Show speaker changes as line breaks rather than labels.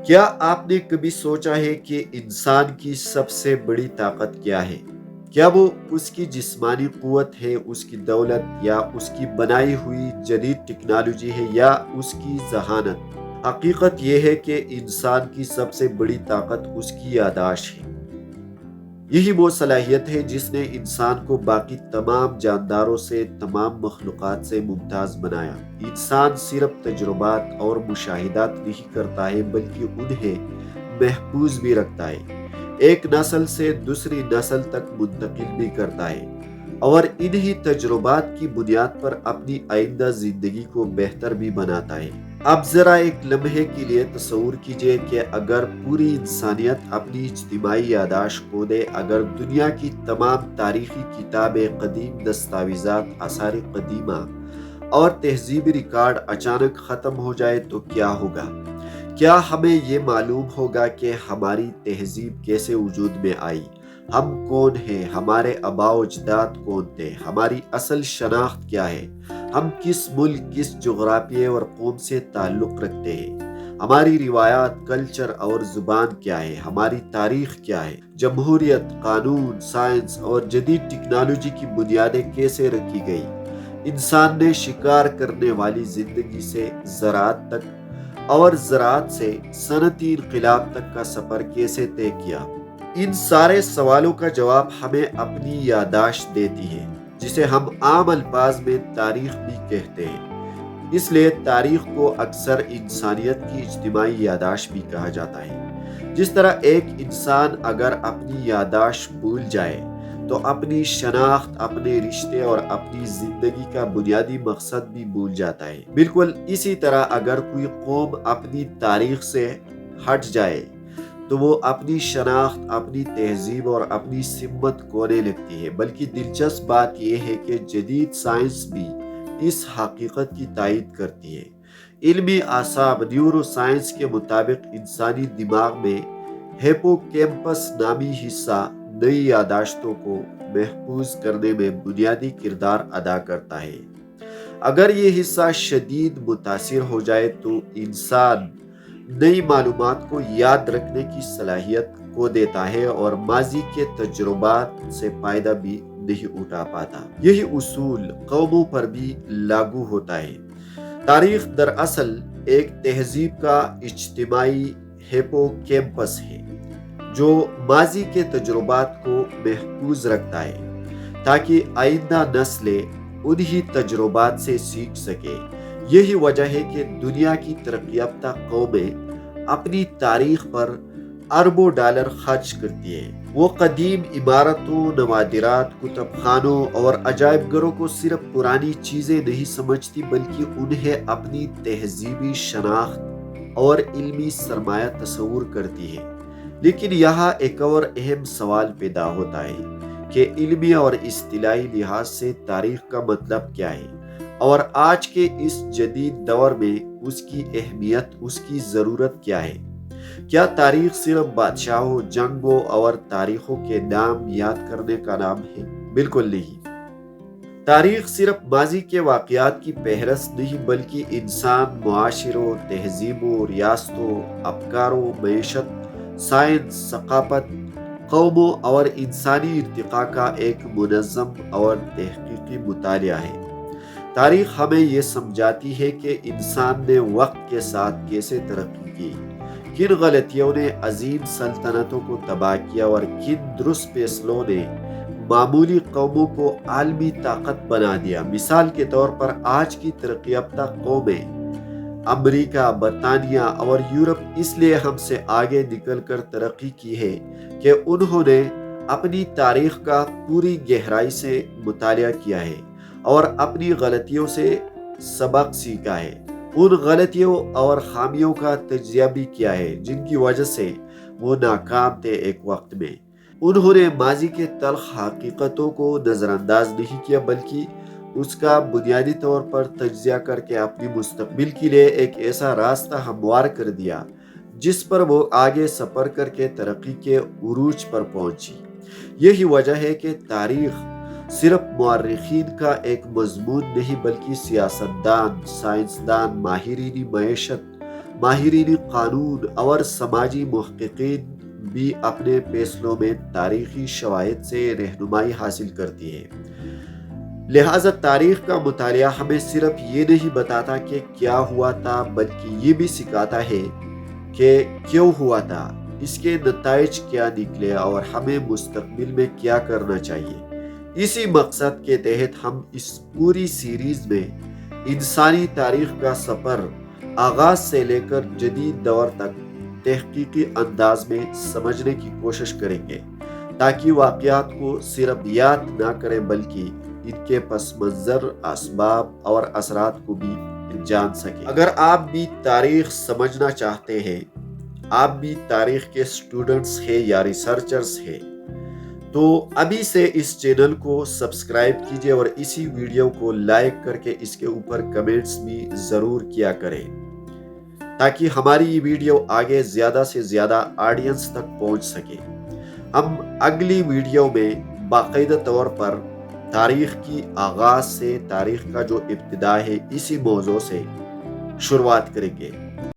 کیا آپ نے کبھی سوچا ہے کہ انسان کی سب سے بڑی طاقت کیا ہے؟ کیا وہ اس کی جسمانی قوت ہے، اس کی دولت، یا اس کی بنائی ہوئی جدید ٹیکنالوجی ہے، یا اس کی ذہانت؟ حقیقت یہ ہے کہ انسان کی سب سے بڑی طاقت اس کی یادداشت ہے۔ یہی وہ صلاحیت ہے جس نے انسان کو باقی تمام جانداروں سے، تمام مخلوقات سے ممتاز بنایا۔ انسان صرف تجربات اور مشاہدات نہیں کرتا ہے بلکہ انہیں محفوظ بھی رکھتا ہے، ایک نسل سے دوسری نسل تک منتقل بھی کرتا ہے، اور انہی تجربات کی بنیاد پر اپنی آئندہ زندگی کو بہتر بھی بناتا ہے۔ اب ذرا ایک لمحے کے لیے تصور کیجئے کہ اگر پوری انسانیت اپنی اجتماعی یادداشت کھو دے، اگر دنیا کی تمام تاریخی کتابیں، قدیم دستاویزات، آثار قدیمہ اور تہذیبی ریکارڈ اچانک ختم ہو جائے تو کیا ہوگا؟ کیا ہمیں یہ معلوم ہوگا کہ ہماری تہذیب کیسے وجود میں آئی؟ ہم کون ہیں؟ ہمارے آباء و اجداد کون تھے؟ ہماری اصل شناخت کیا ہے؟ ہم کس ملک، کس جغرافیے اور قوم سے تعلق رکھتے ہیں؟ ہماری روایات، کلچر اور زبان کیا ہے؟ ہماری تاریخ کیا ہے؟ جمہوریت، قانون، سائنس اور جدید ٹیکنالوجی کی بنیادیں کیسے رکھی گئی؟ انسان نے شکار کرنے والی زندگی سے زراعت تک، اور زراعت سے صنعتی انقلاب تک کا سفر کیسے طے کیا؟ ان سارے سوالوں کا جواب ہمیں اپنی یادداشت دیتی ہے، جسے ہم عام الفاظ میں تاریخ بھی کہتے ہیں۔ اس لیے تاریخ کو اکثر انسانیت کی اجتماعی یادداشت بھی کہا جاتا ہے۔ جس طرح ایک انسان اگر اپنی یادداشت بھول جائے تو اپنی شناخت، اپنے رشتے اور اپنی زندگی کا بنیادی مقصد بھی بھول جاتا ہے۔ بالکل اسی طرح اگر کوئی قوم اپنی تاریخ سے ہٹ جائے تو وہ اپنی شناخت، اپنی تہذیب اور اپنی سمت کھونے لگتی ہے۔ بلکہ دلچسپ بات یہ ہے کہ جدید سائنس بھی اس حقیقت کی تائید کرتی ہے۔ علمی اعصاب نیورو سائنس کے مطابق انسانی دماغ میں ہیپو کیمپس نامی حصہ نئی یادداشتوں کو محفوظ کرنے میں بنیادی کردار ادا کرتا ہے۔ اگر یہ حصہ شدید متاثر ہو جائے تو انسان نئی معلومات کو یاد رکھنے کی صلاحیت کھو دیتا ہے اور ماضی کے تجربات سے فائدہ بھی نہیں اٹھا پاتا۔ یہی اصول قوموں پر بھی لاگو ہوتا ہے۔ تاریخ دراصل ایک تہذیب کا اجتماعی ہیپو کیمپس ہے جو ماضی کے تجربات کو محفوظ رکھتا ہے تاکہ آئندہ نسلیں انہی تجربات سے سیکھ سکے۔ یہی وجہ ہے کہ دنیا کی ترقی یافتہ قومیں اپنی تاریخ پر اربوں ڈالر خرچ کرتی ہیں۔ وہ قدیم عمارتوں، نوادرات، کتب خانوں اور عجائب گھروں کو صرف پرانی چیزیں نہیں سمجھتی بلکہ انہیں اپنی تہذیبی شناخت اور علمی سرمایہ تصور کرتی ہے۔ لیکن یہاں ایک اور اہم سوال پیدا ہوتا ہے کہ علمی اور اصطلاحی لحاظ سے تاریخ کا مطلب کیا ہے، اور آج کے اس جدید دور میں اس کی اہمیت، اس کی ضرورت کیا ہے؟ کیا تاریخ صرف بادشاہوں، جنگوں اور تاریخوں کے نام یاد کرنے کا نام ہے؟ بالکل نہیں۔ تاریخ صرف ماضی کے واقعات کی فہرست نہیں بلکہ انسان، معاشروں، تہذیبوں، ریاستوں، افکاروں، معیشت، سائنس، ثقافت، قوموں اور انسانی ارتقاء کا ایک منظم اور تحقیقی مطالعہ ہے۔ تاریخ ہمیں یہ سمجھاتی ہے کہ انسان نے وقت کے ساتھ کیسے ترقی کی، کن غلطیوں نے عظیم سلطنتوں کو تباہ کیا اور کن درست فیصلوں نے معمولی قوموں کو عالمی طاقت بنا دیا۔ مثال کے طور پر آج کی ترقی یافتہ قومیں امریکہ، برطانیہ اور یورپ اس لیے ہم سے آگے نکل کر ترقی کی ہے کہ انہوں نے اپنی تاریخ کا پوری گہرائی سے مطالعہ کیا ہے اور اپنی غلطیوں سے سبق سیکھا ہے۔ ان غلطیوں اور خامیوں کا تجزیہ بھی کیا ہے جن کی وجہ سے وہ ناکام تھے ایک وقت میں۔ انہوں نے ماضی کے تلخ حقیقتوں کو نظر انداز نہیں کیا بلکہ اس کا بنیادی طور پر تجزیہ کر کے اپنی مستقبل کے لیے ایک ایسا راستہ ہموار کر دیا جس پر وہ آگے سفر کر کے ترقی کے عروج پر پہنچی۔ یہی وجہ ہے کہ تاریخ صرف مورخین کا ایک مضمون نہیں بلکہ سیاستدان، سائنسدان، ماہرین معیشت ماہرین قانون اور سماجی محققین بھی اپنے فیصلوں میں تاریخی شواہد سے رہنمائی حاصل کرتی ہے۔ لہٰذا تاریخ کا مطالعہ ہمیں صرف یہ نہیں بتاتا کہ کیا ہوا تھا، بلکہ یہ بھی سکھاتا ہے کہ کیوں ہوا تھا، اس کے نتائج کیا نکلے اور ہمیں مستقبل میں کیا کرنا چاہیے۔ اسی مقصد کے تحت ہم اس پوری سیریز میں انسانی تاریخ کا سفر آغاز سے لے کر جدید دور تک تحقیقی انداز میں سمجھنے کی کوشش کریں گے، تاکہ واقعات کو صرف یاد نہ کریں بلکہ ان کے پس منظر، اسباب اور اثرات کو بھی جان سکیں۔ اگر آپ بھی تاریخ سمجھنا چاہتے ہیں، آپ بھی تاریخ کے اسٹوڈنٹس ہیں یا ریسرچرز ہیں، تو ابھی سے اس چینل کو سبسکرائب کیجئے اور اسی ویڈیو کو لائک کر کے اس کے اوپر کمنٹس بھی ضرور کیا کریں، تاکہ ہماری یہ ویڈیو آگے زیادہ سے زیادہ آڈینس تک پہنچ سکے۔ ہم اگلی ویڈیو میں باقاعدہ طور پر تاریخ کی آغاز سے تاریخ کا جو ابتدا ہے اسی موضوع سے شروعات کریں گے۔